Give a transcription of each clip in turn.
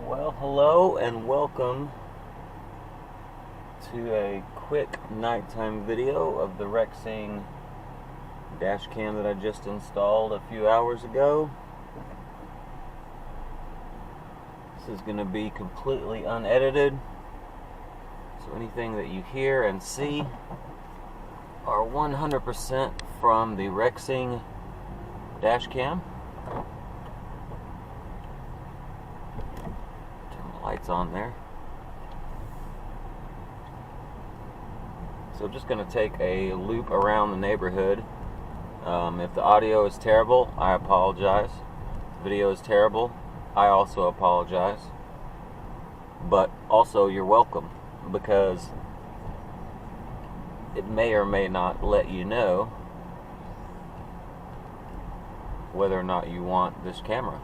Well, hello and welcome to a quick nighttime video of the Rexing dash cam that I just installed a few hours ago. This is going to be completely unedited, so anything that you hear and see are 100% from the Rexing dash cam. Lights on there. So I'm just going to take a loop around the neighborhood. If the audio is terrible, I apologize. If the video is terrible, I also apologize. But also you're welcome, because it may or may not let you know whether or not you want this camera.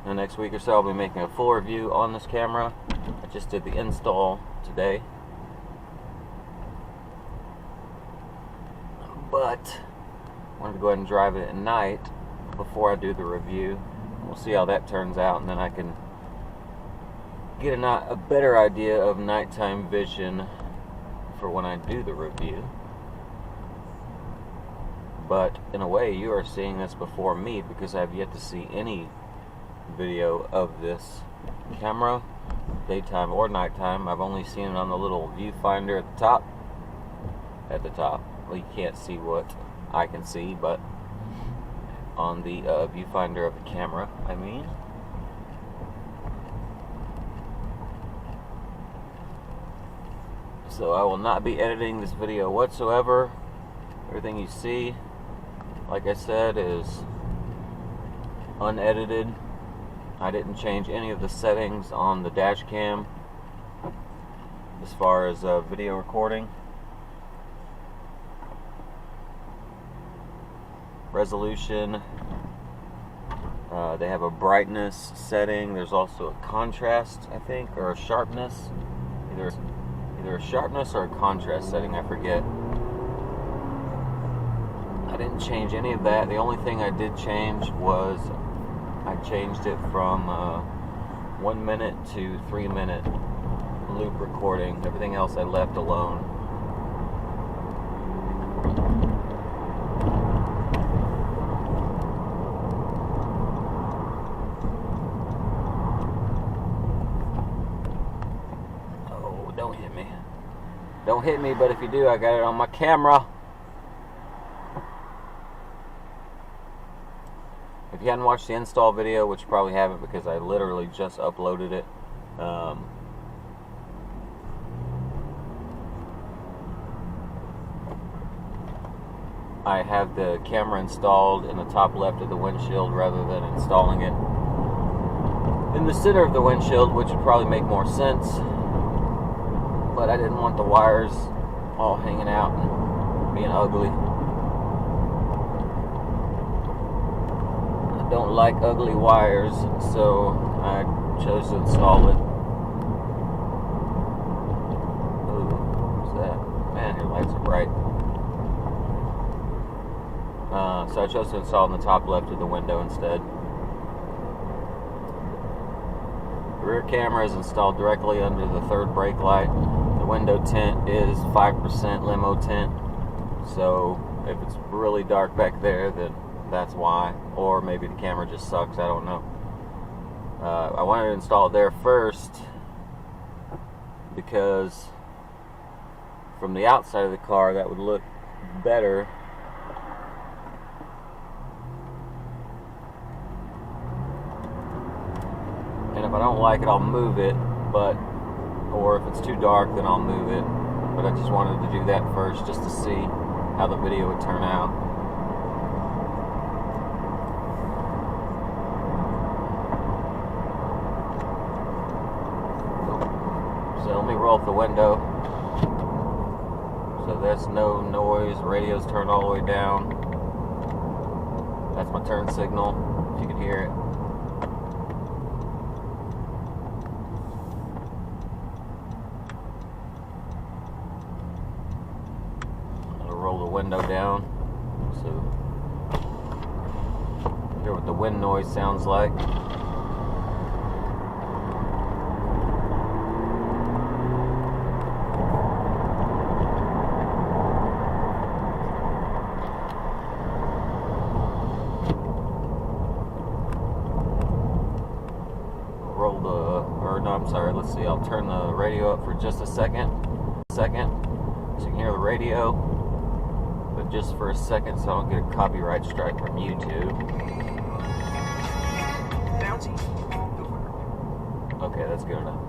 In the next week or so, I'll be making a full review on this camera. I just did the install today. But I wanted to go ahead and drive it at night before I do the review. We'll see how that turns out, and then I can get a better idea of nighttime vision for when I do the review. But in a way, you are seeing this before me, because I have yet to see any video of this camera, daytime or nighttime. I've only seen it on the little viewfinder at the top. Well, you can't see what I can see, but on the viewfinder of the camera, I mean. So I will not be editing this video whatsoever. Everything you see, like I said, is unedited. I didn't change any of the settings on the dash cam as far as video recording. Resolution, they have a brightness setting. There's also a contrast, I think, or a sharpness. Either a sharpness or a contrast setting, I forget. I didn't change any of that. The only thing I did change was I changed it from 1 minute to 3 minute loop recording. Everything else I left alone. Oh, don't hit me. Don't hit me, but if you do, I got it on my camera. If you hadn't watched the install video, which you probably haven't because I literally just uploaded it, I have the camera installed in the top left of the windshield rather than installing it in the center of the windshield, which would probably make more sense, but I didn't want the wires all hanging out and being ugly. Don't like ugly wires, so I chose to install it. Ooh, what's that? Man, your lights are bright. So I chose to install in the top left of the window instead. The rear camera is installed directly under the third brake light. The window tint is 5% limo tint, so if it's really dark back there, then that's why. Or maybe the camera just sucks, I don't know. I wanted to install it there first because from the outside of the car that would look better. And if I don't like it, I'll move it, or if it's too dark, then I'll move it. But I just wanted to do that first just to see how the video would turn out. So let me roll up the window. So there's no noise. Radio's turned all the way down. That's my turn signal, if you could hear it. I'll roll the window down. So hear what the wind noise sounds like. actually, I'll turn the radio up for just a second, so you can hear the radio, but just for a second so I don't get a copyright strike from YouTube. Okay, that's good enough.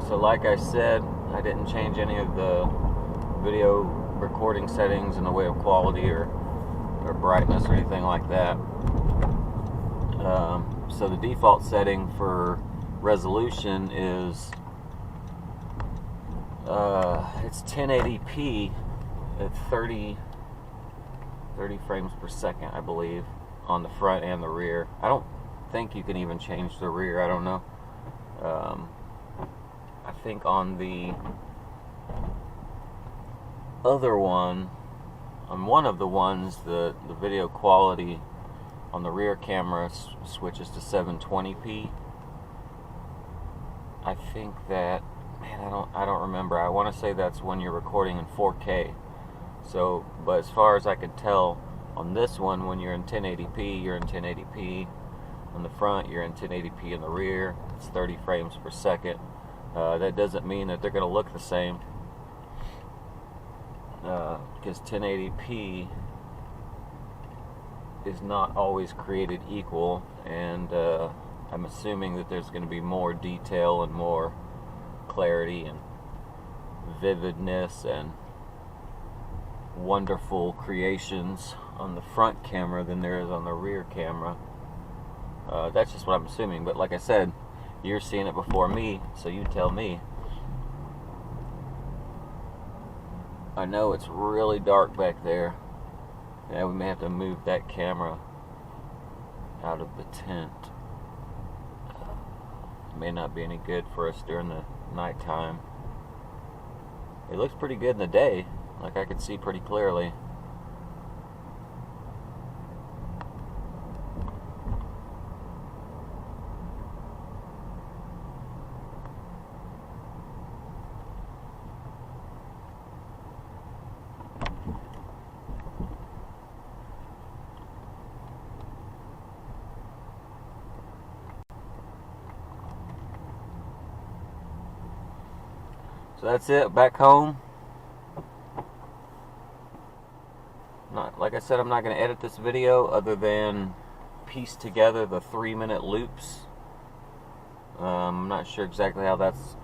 So like I said, I didn't change any of the video recording settings in the way of quality or brightness or anything like that. So the default setting for resolution is it's 1080p at 30 frames per second, I believe, on the front and the rear. I don't think you can even change the rear. I don't know. I think on the other one, on one of the ones, the video quality on the rear camera switches to 720p. I think that, man, I don't remember. I want to say that's when you're recording in 4K. So, but as far as I could tell, on this one, when you're in 1080p, you're in 1080p. On the front, you're in 1080p. In the rear, it's 30 frames per second. That doesn't mean that they're going to look the same, because 1080p is not always created equal, and I'm assuming that there's going to be more detail and more clarity and vividness and wonderful creations on the front camera than there is on the rear camera. That's just what I'm assuming, but like I said, you're seeing it before me, so you tell me. I know it's really dark back there. Yeah, we may have to move that camera out of the tent. It may not be any good for us during the nighttime. It looks pretty good in the day, like I could see pretty clearly. So that's it, back home. Like I said, I'm not going to edit this video other than piece together the 3-minute loops. I'm not sure exactly how that's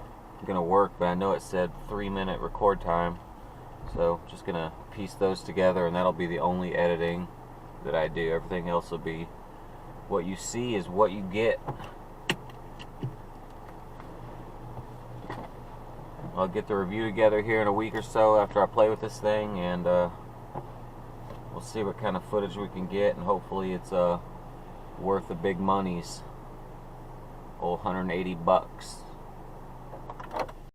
going to work, but I know it said 3-minute record time. So just going to piece those together, and that'll be the only editing that I do. Everything else will be, what you see is what you get. I'll get the review together here in a week or so after I play with this thing, and we'll see what kind of footage we can get, and hopefully it's worth the big monies. Old $180.